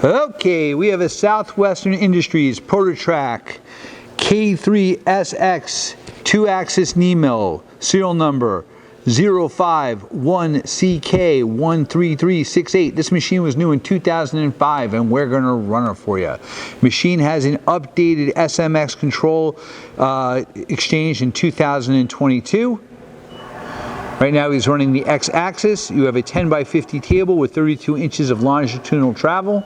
Okay, we have a Southwestern Industries ProtoTrack K3SX 2-axis knee mill, serial number 051CK13368. This machine was new in 2005 and we're going to run it for you. Machine has an updated SMX control exchange in 2022. Right now he's running the X-axis. You have a 10x50 table with 32 inches of longitudinal travel.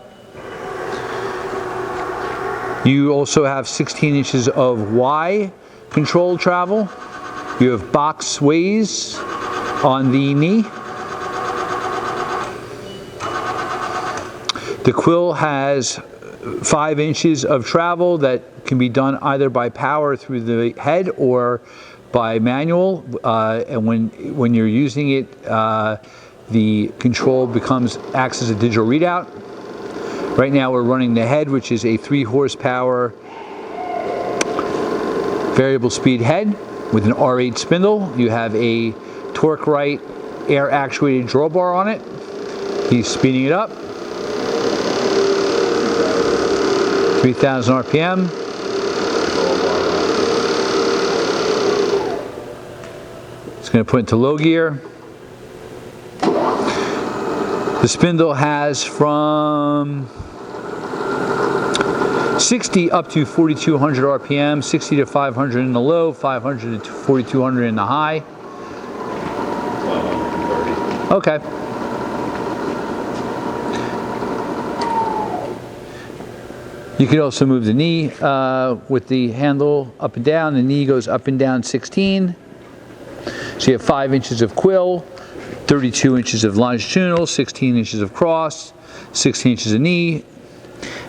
You also have 16 inches of Y control travel. You have box sways on the knee. The quill has 5 inches of travel that can be done either by power through the head or by manual. And when you're using it, the control acts as a digital readout. Right now we're running the head, which is a 3 horsepower variable speed head with an R8 spindle. You have a torque right air actuated drawbar on it. He's speeding it up. 3,000 RPM. It's going to put into low gear. The spindle has from 60 up to 4,200 RPM, 60 to 500 in the low, 500 to 4,200 in the high. 130. Okay. You can also move the knee with the handle up and down. The knee goes up and down 16. So you have 5 inches of quill, 32 inches of longitudinal, 16 inches of cross, 16 inches of knee.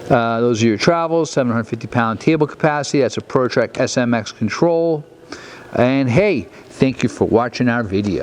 Those are your travels, 750-pound table capacity. That's a ProtoTrack SMX control. And hey, thank you for watching our video.